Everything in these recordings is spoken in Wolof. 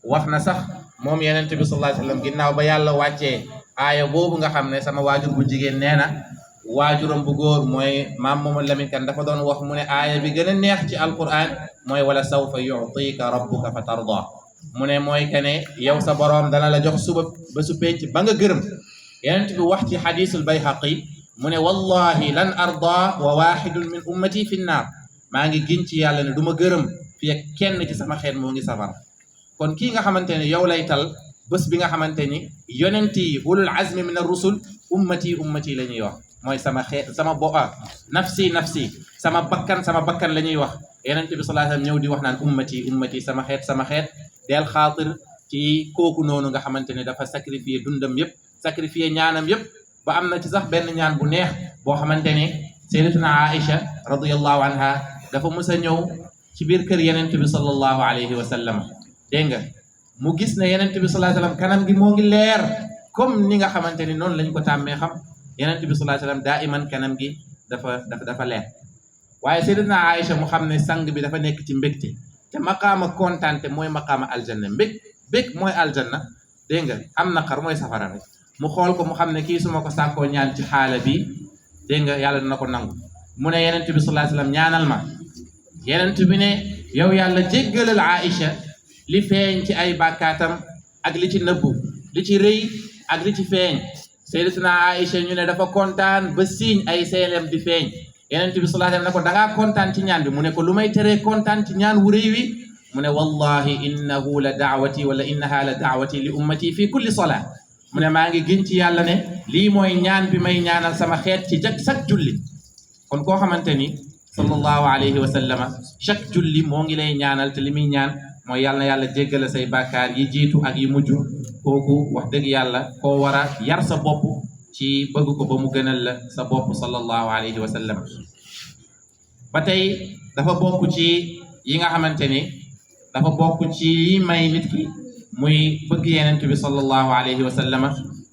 wax na sax moom Yonent bi sallallahu alayhi wa sallam ginnaaw ba yàlla wàccee aaya boobu nga xam ne sama waajur bu jigéen nee na waajuram bu góor mooy maam Mamadou Lamine Kane dafa doon wax mu ne aaya bi gën a neex ci alquran mooy wala sawfa yu'tika rabbuka fa tarda mu ne mooy que ne yow sa boroom dana la jox suba ba su penc ba nga gërëm. Yonent bi wax ci xadiisul Bayhaqi mu ne wallahi lan arda wa waxidun min ummati fi nnaar maa ngi giñ ci yàlla ne du ma gërëm fi ak kenn ci sama xeet moo ngi safara. kon kii nga xamante ne yow lay tal bés bi nga xamante ni yonent yi ulul azmi min ar-rusul ummati la ñuy wax mooy sama xeet sama nafsi sama bakkan la ñuy wax. Yonent bi sallallahu alayhi wasallam ñëw di wax naan ummati sama xeet del xaatir ci kooku noonu nga xamante ne dafa sacrifier dundam yëpp sacrifier ñaanam yëpp ba am na ci sax benn ñaan bu neex boo xamante ne sayyidatuna Aïcha radiyallahu anha dafa mës a ñëw ci biir kër Yonent bi sallallahu alayhi wa sallam dégg nga mu gis ne Yonent bi sallallahu alayhi wa sallam kanam gi moo ngi leer comme ni nga xamante ni noonu lañ ko tàmmee xam Yonent bi sallallahu alayhi wa sallam daa iman kanam gi dafa leer waaye sayyidatuna Aïcha mu xam ne sang bi dafa nekk ci mbégte te maqaama kontaante mooy maqaama aljanna mbég mooy aljanna dégg nga am naqar mooy safara rek mu xool ko mu xam ne kii su ma ko sàkkoo ñaan ci xaala bi dégg nga yàlla dina ko nangu mu ne Yonent bi sallallahu alayhi wasallam ñaanal ma Yonent bi ne yow yàlla jéggalal Aïcha li feeñ ci ay bàkkaatam ak li ci nëbbu li ci rëy ak li ci feeñ. Sayyidatuna Aïcha ñu ne dafa kontaan ba siiñ ay seelem di feeñ. Yonent bi sallallahu alayhi wasallam ne ko dangaa kontaan ci ñaan bi mu ne ko lu may teree kontaan ci ñaan wu rëy wi mu ne wallahi innahu la daawati wala innaha la daawati li ummati fi kulli salaa mu ne maa ngi giñ ci yàlla ne lii mooy ñaan bi may ñaanal sama xeet ci chaque julli. kon koo xamante ni sallallahu alayhi wa sallama chaque julli moo ngi lay ñaanal te li muy ñaan mooy yàlla na yàlla jéggala say bàkkaar yi jiitu ak yi mujj kooku wax dëgg yàlla koo war a yar sa bopp ci bëgg ko ba mu gënal la sa bopp sallallahu alayhi wa sallam. ba tey dafa bokk ci yi nga xamante ni dafa bokk ci yi may nit ki muy bëgg Yonent bi sallallahu alayhi wa sallama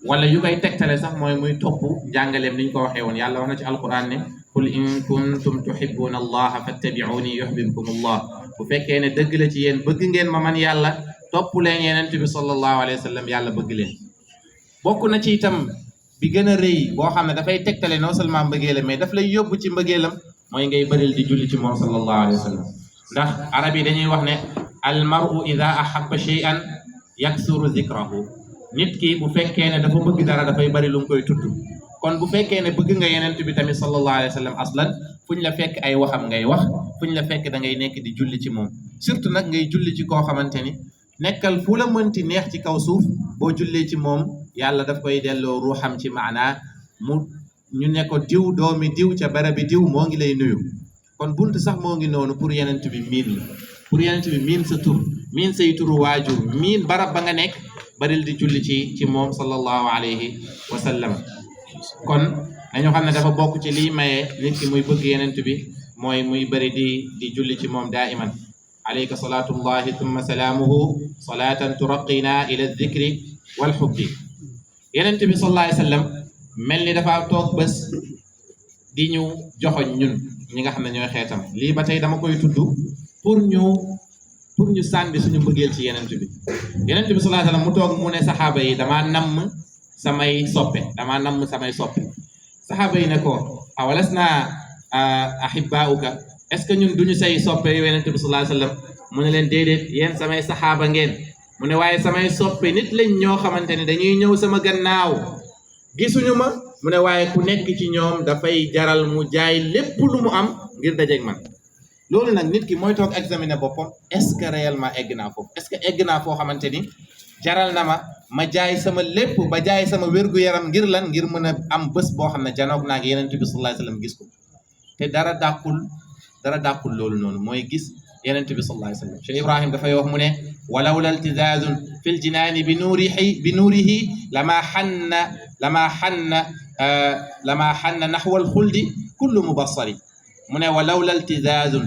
wala yu koy tegtale sax mooy muy topp jàngaleem ni ñu ko waxee woon yàlla wax na ci alquran ne qul in kuntum tuhibbuna allaha fattabi'uni yuhibbukum allah bu fekkee ne dëgg la ci yéen bëgg ngeen ma man yàlla topp leen Yonent bi sallallahu alayhi wa sallam yàlla bëgg leen. bokk na ci itam bi gën a rëy boo xam ne dafay tegtale non seulement mbëggeelam mais daf lay yóbbu ci mbëggeelam mooy ngay bëril di julli ci moom sallallahu alayhi wa sallam ndax arab yi dañuy wax ne al mar'u idha ahabba shay'an yaksuru zikrahu nit ki bu fekkee ne dafa bëgg dara dafay bari lu mu koy tudd. kon bu fekkee ne bëgg nga Yonent bi tamit sallallahu alayhi wa sallam aslan fuñ la fekk ay waxam ngay wax fuñ la fekk da ngay nekk di julli ci moom surtout nag ngay julli ci koo xamante ni nekkal fu la mënti neex ci kaw suuf boo jullee ci moom yàlla daf koy delloo ruuxam ci maanaa mu ñu ne ko diw doomi diw ca barabi diw moo ngi lay nuyu. kon buntu sax moo ngi noonu pour Yonent bi miin la pour Yonent bi miin sa tur miin say turu waajur miin barab ba nga nekk baril di julli ci moom sallallahu alayhi wa sallam. kon dañoo xam ne dafa bokk ci liy maye nit ki muy bëgg Yonent bi mooy muy bëri di julli ci moom daiman alayka salatullahi thumma salaamuhu salatan turaqina ila dhikri wal hubbi. Yonent bi sallallahu alayhi wa sallam mel ni dafa toog bés di ñu joxoñ ñun ñi nga xam ne ñooy xeetam lii ba tey dama koy tudd pour ñu sànni suñu mbëggeel ci Yonent bi. Yonent bi sallallahu alayhi wa sallam mu toog mu ne saxaaba yi damaa namm samay soppe saxaaba yi ne ko awalasna ahibbauka est-ce que ñun duñu say soppe yu Yonent bi sallallahu alayhi wa sallam mu ne leen déedéet yéen samay saxaaba ngeen mu ne waaye samay soppe nit lañ ñoo xamante ne dañuy ñëw sama gannaaw gisuñu ma mu ne waaye ku nekk ci ñoom dafay jaral mu jaay lépp lu mu am ngir dajeeg man. loolu nag nit ki mooy toog examiner boppam est-ce que réellement egg naa foofu est-ce que egg naa foo xamante ni jaral na ma jaay sama lépp ba jaay sama wér-gu-yaram ngir lan ngir mën a am bés boo xam ne janoog naa ak Yonent bi sallallahu alayhi wa sallam gis ko te dara dàqul loolu noonu mooy gis Yonent bi sallallahu alayhi wa sallam. Cheikh Ibrahim dafay wax mu ne walawla iltizazun fi ljinaani bi nuurihi lama xanna naxwa alxuldi kullu mubassari mu ne walawla iltizazun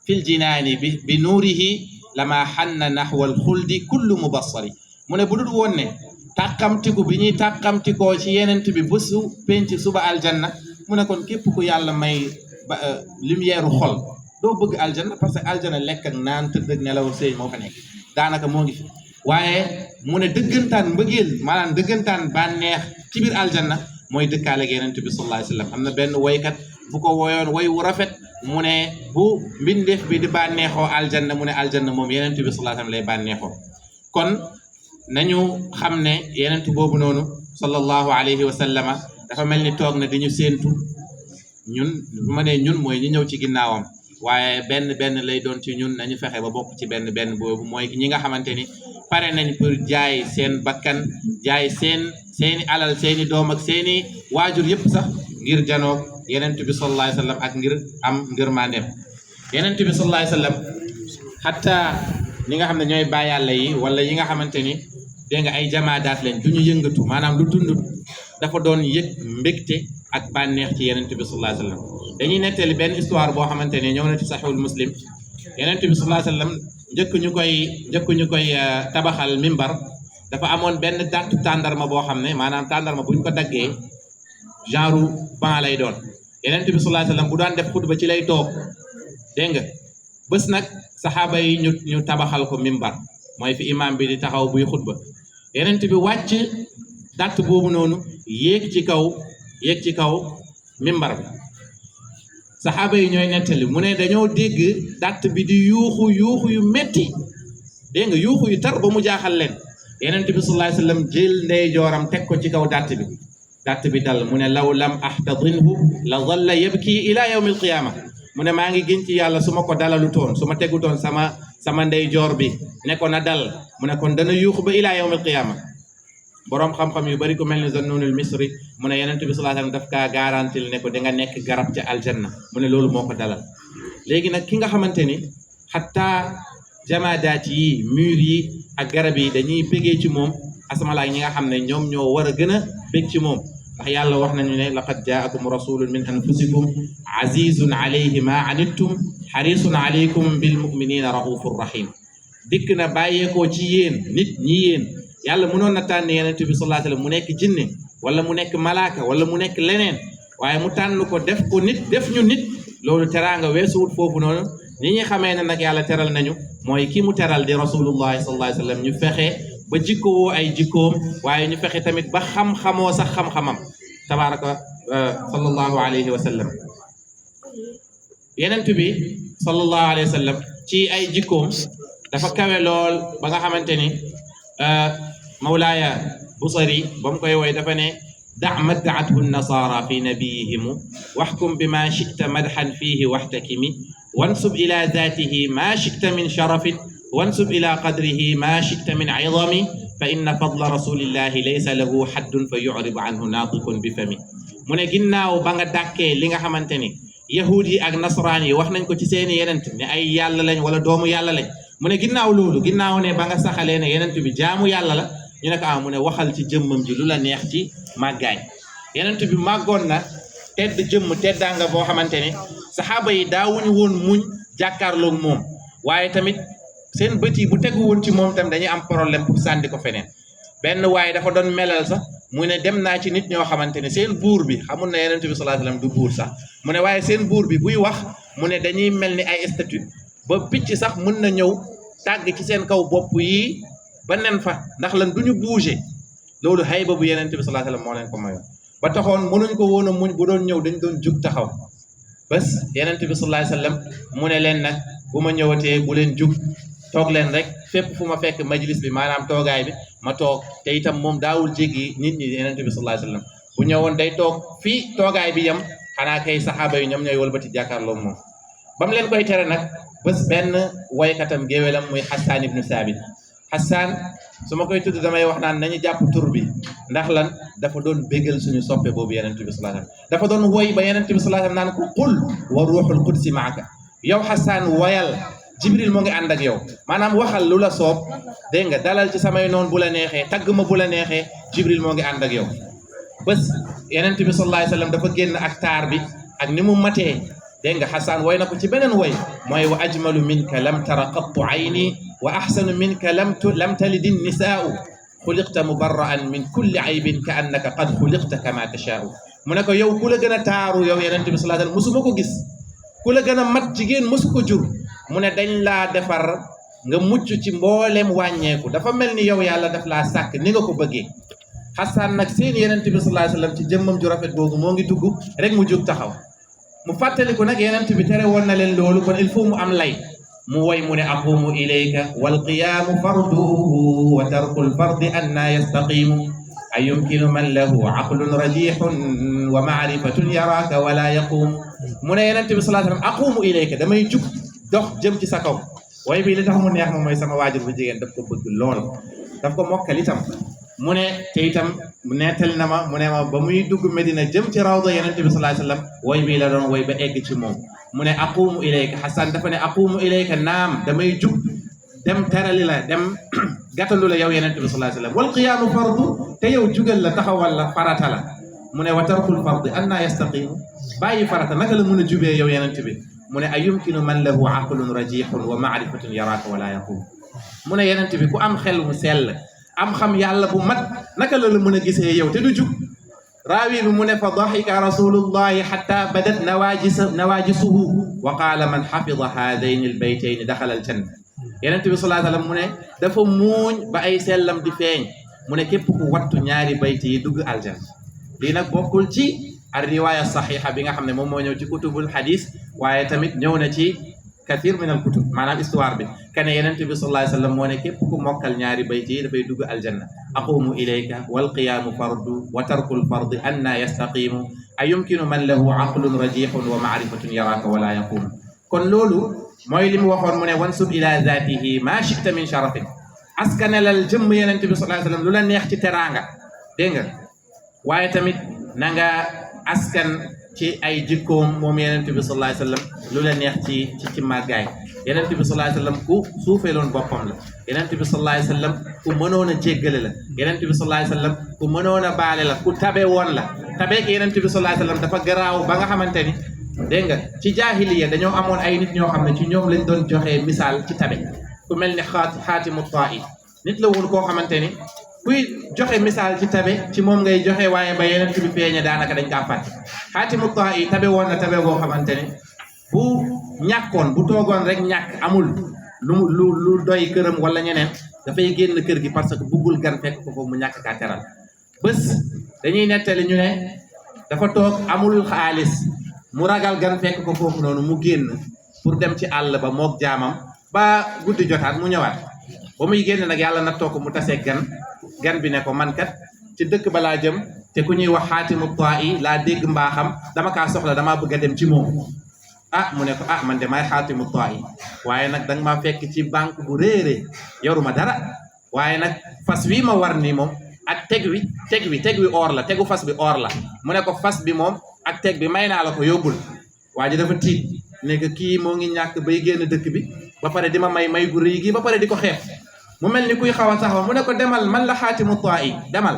fi ljinaani bi nuurihi lama xanna naxwa alxuldi kullu mubassari mu ne bu dul woon ne tàqamtiku bi ñuy tàqamtikoo ci Yonent bi bésu penc suba aljanna mu ne kon képp ku yàlla may lumière xol doo bëgg aljanna parce que aljanna lekk ak naan tëdd ak nelaw sëy moo fa nekk daanaka moo ngi fi waaye mu ne dëggantaan mbëggeel maanaam dëggantaan bànneex ci biir aljanna mooy dëkkaale ak Yonent bi sallallahu alayhi wa sallam am na benn woykat bu ko woyoon woy wu rafet mu ne bu mbindeef bi di bànneexoo aljanna mu ne aljanna moom Yonent bi sallallahu alayhi wa sallam lay bànneexoo kon nañu xam ne Yonent boobu noonu sallallahu alayhi wa sallama dafa mel ni toog na di ñu séentu ñun bu ma nee ñun mooy ñi ñëw ci ginnaawam waaye benn lay doon ci ñun nañu fexe ba bokk ci benn boobu mooy ñi nga xamante ni pare nañ pour jaay seen bakkan jaay seeni alal seeni doom ak seeni waajur yëpp sax ngir janoog Yonent bi sallallahu alayhi wa sallam ak ngir am ngërmandeem Yonent bi sallallahu alayhi wa sallam xatta ñi nga xam ne ñooy bàyyi yàlla yi wala yi nga xamante ni dégg nga ay jamaadaat lañ du ñu yëngatu maanaam lu dund dafa doon yëg mbégte ak bànneex ci Yonent bi sallallahu alayhi wa sallam dañuy nettali benn histoire boo xamante ne ñëw na ci Sahihul Muslim Yonent bi sallallahu alayhi wa sallam njëkk ñu koy tabaxal mimbar dafa amoon benn dàttu tàndarma boo xam ne maanaam tàndarma buñ ko daggee genre ban lay doon Yonent bi sallallahu alayhi wa sallam bu daan def xutba ci lay toog dégg nga bés nag saxaaba yi ñu tabaxal ko mimbar mooy fi imam bi di taxaw buy xutba Yonent bi wàcc dàtt boobu noonu yéeg ci kaw mimbar bi saxaaba yi ñooy nettali mu ne dañoo dégg dàtt bi di yuuxu yu metti dégg nga yuuxu yu tar ba mu jaaxal leen Yonent bi sallallahu alayhi wa sallam jël ndeyjooram teg ko ci kaw dàtt bi dal mu ne law lam ahtadinhu la zalla yabki ila yawmi alqiyama mu ne maa ngi gën ci yàlla su ma ko dalalu toon su ma tegutoon sama ndeyjoor bi ne ko na dal mu ne kon dana yuuxu ba ila yawmi alqiyama boroom xam-xam yu bari ko mel ni Zannunul Misri mu ne Yonent bi sallallahu alayhi wa sallam daf kaa garantil ne ko da nga nekk garab ca aljanna mu ne loolu moo ko dalal léegi nag ki nga xamante ni xataa jamaadaat yi mur yi ak garab yi dañuy bégee ci moom asamalaak ñi nga xam ne ñoom ñoo war a gën a bég ci moom ndax yàlla wax nañu ne laqad jaakum rasulun min anfusikum azizun alayhi ma anittum harisun alaykum bil muminina raufur rahim dikk na bàyyeekoo ci yéen nit ñi yéen yàlla mënoon na tànn Yonent bi sallallahu alayhi wa sallam mu nekk jinne wala mu nekk malaaka wala mu nekk leneen waaye mu tànn ko def ko nit def ñu nit loolu teraanga weesuwut foofu noonu ni ñi xamee ne nag yàlla teral nañu mooy ki mu teral di rasulullahi sallallahu alayhi wa sallam ñu fexe ba jikkowoo ay jikkoom waaye ñu fexe tamit ba xam-xamoo sax xam-xamam tabaraka sallallahu alayhi wa sallam Yonent bi sallallahu alayhi wa sallam ci ay jikkoom dafa kawe lool ba nga xamante ni Mawlaaya Busiri ba mu koy woy dafa ne da' ma da'athu an-nasaara fi nabiyihimu waxkum bima shi'ta madhan fihi waxtakimi wansub ila zaatihi ma shi'ta min sharafin wansub ila qadrihi ma shi'ta min 'idami fa inna fadla rasulillahi laysa lahu haddun fa yu'ribu anhu naatiqun bi fami mu ne ginnaaw ba nga dàkkee li nga xamante ni yahuud yi ak nasaraan yi wax nañ ko ci seeni Yonent ne ay yàlla lañ wala doomu yàlla lañ mu ne ginnaaw loolu ginnaaw ne ba nga saxalee ne Yonent bi jaamu yàlla la ñu ne ko mu ne waxal ci jëmmam ji lu la neex ci màggaay Yonent bi màggoon na tedd jëmm teddaanga boo xamante ne saxaaba yi daawuñu woon muñ jàkkaarloog moom waaye tamit seen bët yi bu tegu woon ci moom tam dañuy am problème pour sànni ko feneen benn waaye dafa doon melal sax mu ne dem naa ci nit ñoo xamante ne seen buur bi xamul na Yonent bi sallallahu alayhi wasallam du buur sax mu ne waaye seen buur bi buy wax mu ne dañuy mel ni ay statue ba picc sax mën na ñëw tàgg ci seen kaw bopp yi ba nen fa ndax lan du ñu bouger loolu hayba bu Yonent bi sallallahu alayhi wasallam moo leen ko mayoon ba taxoon mënuñ ko woon a muñ bu doon ñëw dañ doon jug taxaw bés Yonent bi sallallahu alayhi wasallam mu ne leen nag bu ma ñëwatee bu leen jug toog leen rek fépp fu ma fekk majlis bi maanaam toogaay bi ma toog te itam moom daawul jéggi nit ñi Yonent bi sallallahu alayhi wasallam bu ñëwoon day toog fii toogaay bi yem xanaa kay saxaaba yi ñoom ñooy wëlbati jàkkaarloo moom ba mu leen koy tere nag bés benn woykatam géwélam muy Hassan ibnu Saabit Hassan su ma koy tudd damay wax naan nañu jàpp tur bi ndax lan dafa doon bégal suñu soppe boobu Yonent bi sallallahu alayhi wasallam dafa doon woy ba Yonent bi sallallahu alayhi wasallam naan ko qul wa ruuxul qudsi maaka yow Hassan woyal Jibril moo ngi ànd ak yow maanaam waxal lu la soob dégg nga dalal ci samay noon bu la neexee tagg ma bu la neexee Jibril moo ngi ànd ak yow bés Yonent bi sallallahu alayhi wasallam dafa génn ak taar bi ak ni mu matee dégg nga Hassan woy na ko ci beneen woy mooy wa ajmalu minka lam tara qattu ayni wa ahsanu minka lam talidi nisaa'u xuliqta mubarra'an min kulli aybin ka annaka qad xuliqta kama tashaa'u mu ne ko yow ku la gën a taaru yow Yonent bi sallallahu alayhi wasallam musuma ko gis ku la gën a mat jigéen musu ko jur mu ne dañ laa defar nga mucc ci mboolem wàññeeku dafa mel ni yow yàlla daf laa sàkk ni nga ko bëggee Xasaan nag seen Yonent bi sallallahu alayhi wa sallam ci jëmmam ju rafet boobu moo ngi dugg rek mu jóg taxaw mu fàttaliku nag Yonent bi tere woon na leen loolu kon il faut mu am lay mu woy mu ne aqumu ilayka wal qiyaamu farduhu wa tarkul fardi anna yastaqimu ayumkinu man lahu aqlun rajihun wa maarifatun yaraaka wala yaqumu mu ne Yonent bi sallallahu alayhi wa sallam aqumu ilayka damay jug dox jëm ci sa kaw way bii li tax mu neex ma mooy sama waajur bu jigéen daf ko bëgg lool daf ko mokkal itam mu ne te itam nettali na ma mu ne ma ba muy dugg Medina jëm ci rawda Yonent bi sallallahu alayhi wa sallam way bii la doon way ba egg ci moom mu ne aqumu ilayka Xasan dafa ne aqumu ilayka naam damay jug dem terali la dem gàttandu la yow Yonent bi sallallahu alayhi wa sallam wal qiyaamu fardu te yow jugal la taxawal la farata la mu ne wa tarkul fardi anna yastaqimu bàyyi farata naka la mun a jubee yow Yonent bi mu ne ayumkinu man lahu aqlun rajihun wa maarifatun yaraaka wala yaqum mu ne Yonent bi ku am xel mu sell am xam yàlla bu mat naka la mën a gisee yow te du jug raawi bi mu ne fa daxika rasulullahi xatta badat nawaajisuhu wa qaala man xafida haadayni albaytayni daxala aljanna Yonent bi sallallahu alayhi wa sallam mu ne dafa muuñ ba ay sellam di feeñ mu ne képp ku wattu ñaari bayt yi dugg aljanna lii nag bokkul ci ar riwaaya saxiixa bi nga xam ne moom moo ñëw ci kutubul xadis waaye tamit ñëw na ci kathir min al kutub maanaam histoire bi kane Yonent bi sallallahu alayhi wa sallam moo ne képp ku mokkal ñaari bayt yi dafay dugg aljanna aqumu ilayka wal qiyaamu fardu wa tarkul fardi anna yastaqimu ayumkinu man lahu aqlun rajihun wa maarifatun yaraaka wala yaqumu kon loolu mooy li mu waxoon mu ne wansub ila zatihi ma chita min sharafin askanelal jëmm Yonent bi sallallahu alayhi wa sallam lu la neex ci teraanga dégg nga waaye tamit na nga askan ci ay jikkoom moom Yonent bi sallallahu alayhi wa sallam lu la neex ci màggaay Yonent bi sallallahu alayhi wa sallam ku suufeeloon boppam la Yonent bi sallallahu alayhi wa sallam ku mënoon a jéggale la Yonent bi sallallahu alayhi wa sallam ku mënoon a baale la ku tabe woon la tabeek Yonent bi sallallahu alayhi wa sallam dafa garaaw ba nga xamante ni dégg nga ci jaahiliya dañoo amoon ay nit ñoo xam ne ci ñoom lañ doon joxee misaal ci tabe ku mel ni xaatimu taa'i nit la woon koo xamante ni kuy joxe misaal ci tabe ci moom ngay joxe waaye ba Yonent bi feeñe daanaka dañ kaa fàtte xaatimu taa'i tabe woon na tabe boo xamante ni bu ñàkkoon bu toogoon rek ñàkk amul lu doy këram wala ñeneen dafay génn kër gi parce que buggul gan fekk ko foofu mu ñàkk kaa teral bés dañuy nettali ñu ne dafa toog amul xaalis mu ragal gan fekk ko foofu noonu mu génn pour dem ci àll ba moog jaamam ba guddi jotaat mu ñëwaat ba muy génn nag yàlla nattoo ko mu tasee gan bi ne ko man kat ci dëkk ba laa jëm te ku ñuy wax xaatimu taa'i laa dégg mbaaxam dama kaa soxla damaa bëgg a dem ci moom mu ne ko man de maay xaatimu taa'i waaye nag danga maa fekk ci banque bu réeré yoruma dara waaye nag fas wi ma war nii moom ak teg wi or la tegu fas bi or la mu ne ko fas bi moom ak teg bi may naa la ko yóbbul waa ji dafa tiit ne ko kii moo ngi ñàkk bay génn dëkk bi ba pare di ma may gu rëy gi ba pare di ko xeeb mu mel ni kuy xaw a taxaw mu ne ko demal man la xaatimu taa'i demal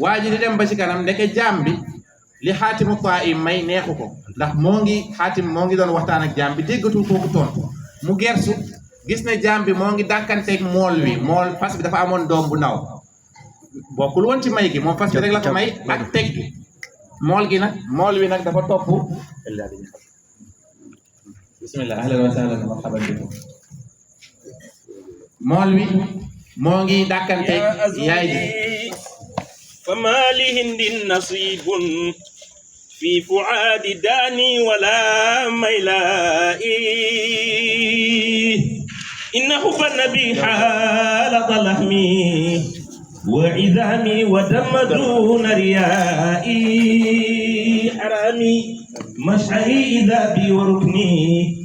waa ji di dem ba ci kanam ndeke jaam bi li xaatimu taa'i may neexu ko ndax xaatim moo ngi doon waxtaan ak jaam bi déggatul kooku tontu mu gersu gis ne jaam bi moo ngi dàkkanteeg mool fas bi dafa amoon doom bu ndaw bokkul woon ci may gi moom fas bi rek la ko may ak teg gi mool wi nag dafa topp bismillah ahlan wa sahlan marhaban bikum mool wi moo ngi dàkkanteeg yaay ji فما لهند نصيب في فعاد داني ولا ميلائي إنه النبي حال ظلمي وعظامي ودم دون ريائي حرامي مشعري إذا بي وركني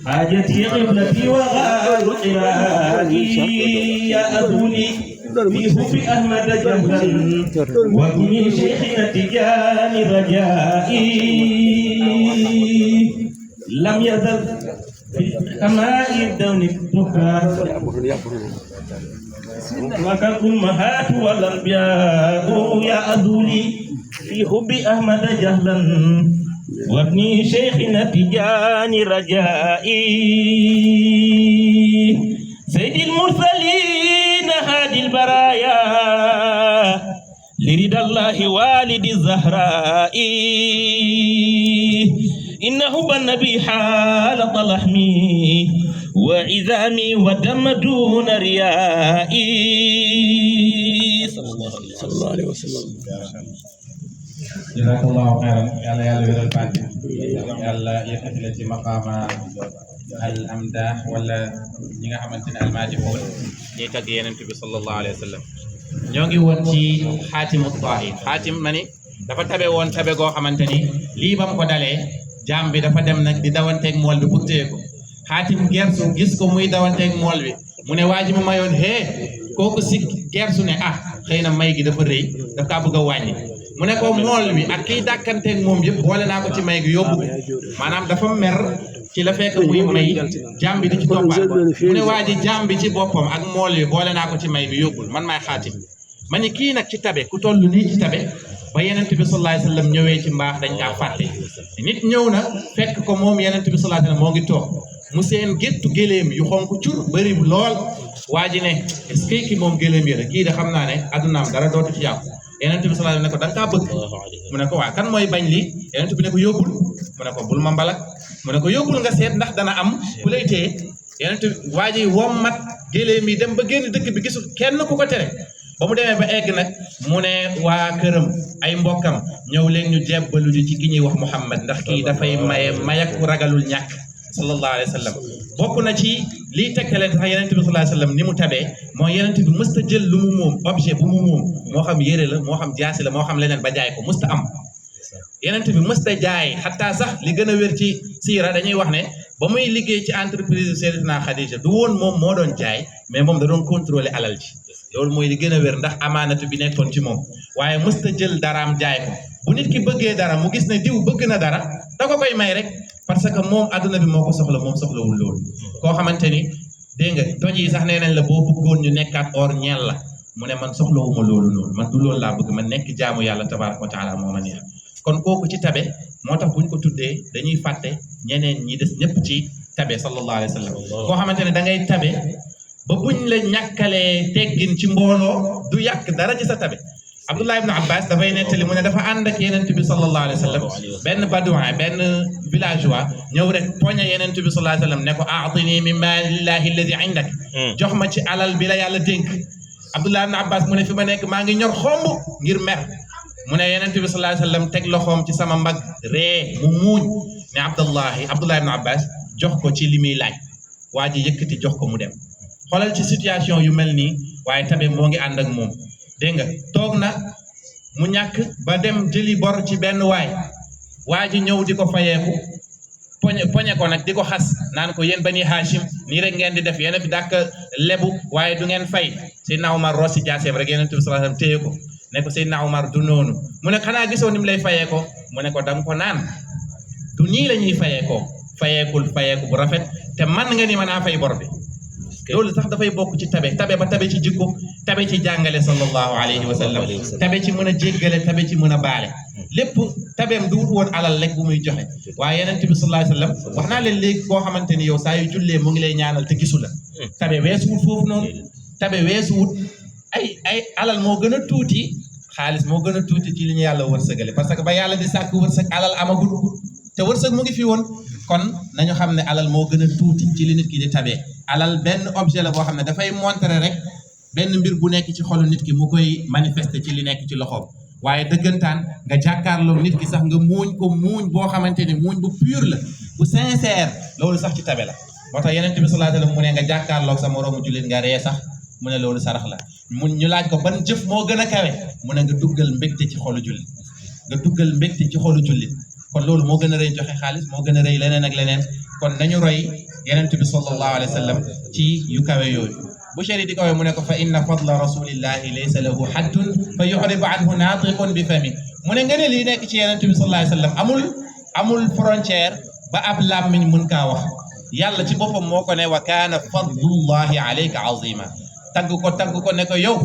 حاجتي قبلتي وغار قرائي يا أبوني في حب أحمد جهلا وابني شيخنا تجان رجائي لم يزل في السماء الدون الدخان وكالأمهات والأنبياء يا أذولي في حب أحمد جهلا وابني شيخنا تجان رجائي سيد المرسلين هادي البرايا لرضا الله والد الزهراء إنه بالنبي حال طلحمي وعظامي ودم دون ريائي صلى الله عليه وسلم. jazakallahu xayran yàlla yàlla wéral fàtte yàlla yëkkati la ci maqaama al amdah wala ñi nga xamante ne almaadixuun ñiy tagg yenent bi sallallahu alayhi wa sallam. ñoo ngi woon ci xaatimu taahi. xaatim ma ni dafa tabe woon tabe goo xamante ni lii ba mu ko dalee jaam bi dafa dem nag di dawanteeg mool bi pour téye ko. xaatim gersu gis ko muy dawanteeg mool bi mu ne waa ji ma mayoon kooku si gersu ne xëy na may gi dafa rëy daf kaa bëgg a wàññi. mu ne ko mool bi ak kiy dàkkanteeg moom yëpp boole naa ko ci may gi yóbbu ko maanaam dafa mer ci la fekk muy may jaam bi di ci toppaat mu ne waa ji jaam bi ci boppam ak mool bi boole naa ko ci may bi yóbbul man maay xaatim. ma ni kii nag ci tabe ku toll nii ci tabe ba yenent bi sallallahu alayhi wa sallam ñëwee ci mbaax dañ kaa fàtte. nit ñëw na fekk ko moom yenent bi sallallahu alayhi wa sallam moo ngi toog mu seen géttu géléem yu xonk cur bëri lool waa ji ne est-ce que kii moom géléem yi la kii de xam naa ne addunaam dara dootu ci yàqu. yenent bi sallallahu alayhi wa sallam ne ko da nga kaa bëgg mu ne ko waa kan mooy bañ lii yenent bi ne ko yóbbul mu ne ko bul ma mbalak mu ne ko yóbbul nga seet ndax dana am ku lay téye yenent waa ji wommat géléem yi dem ba génn dëkk bi gisul kenn ku ko tere ba mu demee ba egg nag mu ne waa këram ay mbokkam ñëw leen ñu jebbalu ji ci ki ñuy wax Muhammad ndax kii dafay mayak ku ragalul ñàkk sallallahu alayhi wa sallam. bokk na ci liy tegtale sax yenent bi sallallahu alayhi wa sallam ni mu tabee mooy yenent bi mësta jël lu mu moom objet bu mu moom moo xam yére la moo xam jaasi la moo xam leneen ba jaay ko mësta am. yenent bi mësta jaay xataa sax li gën a wér ci siira dañuy wax ne ba muy liggéey ci entreprise Sayyidatuna Khadija du woon moom moo doon jaay mais moom da doon contrôler alal ji loolu mooy li gën a wér ndax amaanatu bi nekkoon ci moom waaye mësta jël daraam jaay ko. bu nit ki bëggee dara mu gis ne diw bëgg na dara da ko koy may rek parce que moom adduna bi moo ko soxla moom soxlawul loolu. koo xamante ni dégg nga toj yi sax nee nañ la boo bëggoon ñu nekkaat or ñeel la mu ne man soxlawuma loolu noonu man du loolu laa bëgg man nekk jaamu yàlla tabaraka wa taala moo ma neex. kon kooku ci tabe moo tax buñ ko tuddee dañuy fàtte ñeneen ñi des ñëpp ci tabe sallallahu alayhi wa sallam. koo xamante ne da ngay tabe ba buñ la ñàkkalee teggin ci mbooloo du yàq dara ci sa tabe. Abdullah ibn Abbas dafay nettali mu ne dafa ànd ak yenent bi sallallahu alayhi wa sallam benn badouin benn villageois ñëw rek poñe yenent bi sallallahu alayhi wa sallam ne ko aatini min maalillahi alladi indak jox ma ci alal bi la yàlla dénk. Abdullah ibn Abbas mu ne fi ma nekk maa ngi ñor xomb ngir mer mu ne yenent bi sallallahu alayhi wa sallam teg loxoom ci sama mbag ree mu muuñ ne Abdullah ibn Abbas jox ko ci li muy laaj waa ji yëkkati jox ko mu dem. xoolal ci situation yu mel nii waaye tabe moo ngi ànd ak moom. dégg nga toog na mu ñàkk ba dem jëli bor ci benn waa ji ñëw di ko fayeeku poñe ko nag di ko xas naan ko yéen bani Hashim nii rek ngeen di def yéen a fi dàkk lebu waaye du ngeen fay Seydina Omar rossi jaaseem rek Yonent bi sallallahu alayhi wasallam téye ko ne ko Seydina Omar du noonu mu ne xanaa gisoo ni mu lay fayee ko mu ne ko danga ko naan du nii la ñuy fayee ko fayeeku bu rafet te man nga ni mën naa fay bor bi. loolu sax dafay bokk ci tabe ba tabe ci jikko tabe ci jàngale sallallahu alayhi wa sallam tabe ci mën a jéggale tabe ci mën a baale lépp tabeem du wut woon alal rek bu muy joxe waaye Yonent bi sallallahu alayhi wa sallam wax naa leen léegi koo xamante ni yow saa yu jullee mu ngi lay ñaanal te gisu la tabe weesuwut foofu noonu tabe weesuwut ay alal moo gën a tuuti xaalis moo gën a tuuti ci li ñu yàlla wërsëgale parce que ba yàlla di sàkk wërsëg alal amagul te wërsëg mu ngi fi woon kon nañu xam ne alal moo gën a tuuti ci li nit ki di tabee alal benn objet la boo xam ne dafay montrer rek benn mbir bu nekk ci xolu nit ki mu koy manifester ci li nekk ci loxoom waaye dëggantaan nga jàkkaarloo nit ki sax nga muuñ ko muuñ boo xamante ni muuñ bu pur la bu sincère loolu sax ci tabe la moo tax Yonent bi sallallahu alayhi wasallam mu ne nga jàkkaarloo sa moroomu jullit nga ree sax mu ne loolu sarax la mun ñu laaj ko ban jëf moo gën a kawe mu ne nga duggal mbégte ci xolu jullit kon loolu moo gën a rëy joxe xaalis moo gën a rëy leneen ak leneen kon nañu roy Yonent bi sallallahu alayhi wa sallam ci yu kawe yooyu bu shari di kawe mu ne ko fa inna fadla rasulillahi laysa lahu haddun fa yuhribu anhu naatiqun bi fami mu ne nga ne lii nekk ci Yonent bi sallallahu alayhi wa sallam amul frontière ba ab làmmiñ mun kaa wax yàlla ci boppam moo ko ne wa kaana fadlullahi alayka azima tagg ko ne ko yow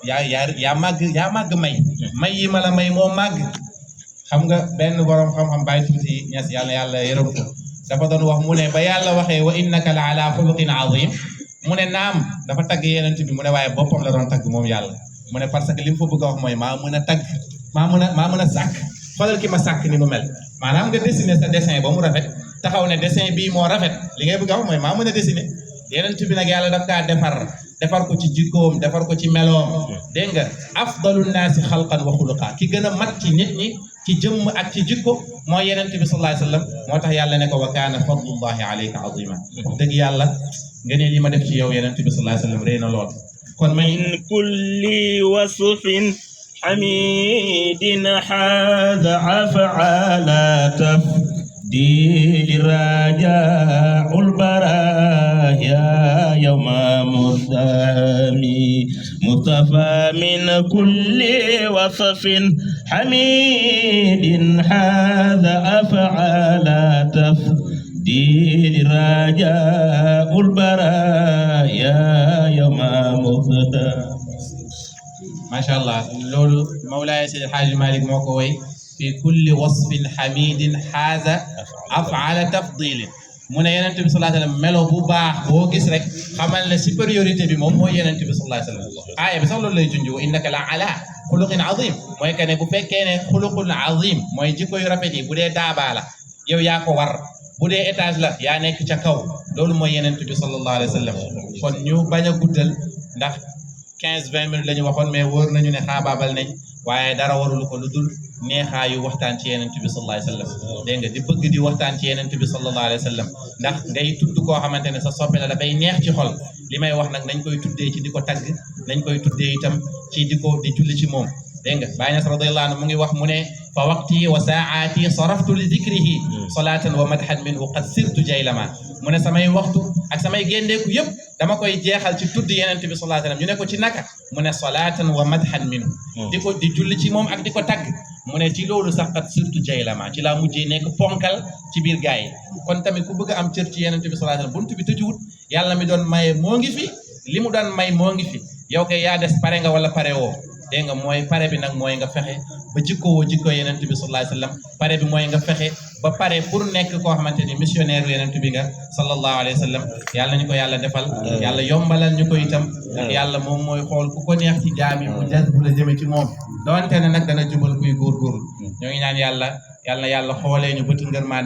yaa màgg may yi ma la may moo màgg xam nga benn borom xam-xam bàyyi tuuti ñes yàlla yërëm ko dafa doon wax mu ne ba yàlla waxee wa innaka la ala xuluqin azim mu ne naam dafa tagg Yonent bi mu ne waaye boppam la doon tagg moom yàlla mu ne parce que li mu fa bëgg a wax mooy maa mën a tagg maa mën a sàkk xoolal ki ma sàkk ni mu mel maanaam nga dessiner sa dessin ba mu rafet taxaw ne dessin bii moo rafet li ngay bëgg a wax mooy maa mën a dessiner yenent bi nag yàlla daf kaa defar ko ci jikkoom defar ko ci meloom dégg nga afdalu naasi xalqan wa xuluqa ki gën a mat ci nit ñi ci jëmm ak ci jikko mooy yenent bi sallallahu alayhi wa sallam moo tax yàlla ne ko wa kaana fadlullahi alayka azima wax dëgg yàlla nga ne li ma def ci yow yenent bi sallallahu alayhi wa sallam rëy na lool kon من كل وصف حميد حاز أفعال تفديل رجاء البرايا يوم مسامي مصطفى من كل وصف حميد حاز أفعال تفديل رجاء البرايا يوم مسامي ما شاء الله loolu Mawlaaya Seydi Haaji Malick moo ko woy fi kulli wasfin hamidin haaza af'ala tafdilin mu ne yenent bi sallallahu alayhi wa sallam melo bu baax boo gis rek xamal ne supériorité bi moom mooy yenent bi sallallahu alayhi wa sallam aaya bi sax loolu lay junj wa innaka la ala xuluqin azim mooy que ne bu fekkee ne xuluqul azim mooy jikko yu rafet yi bu dee daabaa la yow yaa ko war bu dee étage la yaa nekk ca kaw loolu mooy yenent bi sallallahu alayhi wa sallam kon ñu bañ a guddal ndax 15-20 minutes la ñu waxoon mais wóor nañu ne xaabaabal nañ waaye dara warul ko lu dul neexaayu waxtaan ci yenent bi sallallahu alayhi wa sallam dégg nga di bëgg di waxtaan ci yenent bi sallallahu alayhi wa sallam ndax ngay tudd koo xamante ne sa soppe la dafay neex ci xol li may wax nag nañ koy tuddee ci di ko tagg nañ koy tuddee itam ci di julli ci moom dégg nga Baay Ñas radiyallahu anhu mu ngi wax mu ne fa waqti wa saa'ati saraftu li dhikrihi salatan wa madhan minhu qad sirtu jaylama mu ne samay waxtu ak samay géndeeku yëpp dama koy jeexal ci tudd yenent bi sallallahu alayhi wa sallam ñu ne ko ci naka mu ne salatan wa madhan minhu di julli ci moom ak di ko tagg mu ne ci loolu sax qad sirtu jaylama ci laa mujjee nekk ponkal ci biir gaay yi kon tamit ku bëgg a am cër ci yenent bi sallallahu alayhi wa sallam buntu bi tëjuwut yàlla mi doon maye moo ngi fi li mu doon may moo ngi fi yow kay yaa des pare nga wala pare woo dégg nga mooy pare bi nag mooy nga fexe ba jikkoo yenent bi sallallahu alayhi wa sallam pare bi mooy nga fexe ba pare pour nekk koo xamante ni missionnaire yenent bi nga sallallahu alayhi wa sallam yàlla ñu ko yàlla defal yàlla yombalal ñu ko itam ndax yàlla moom mooy xool ku ko neex ci jaami mu jas bu la jëme ci moom doonte ne nag dana jubal kuy góorgóorlu ñoo ngi ñaan yàlla xoolee ñu bëtu ngërmaane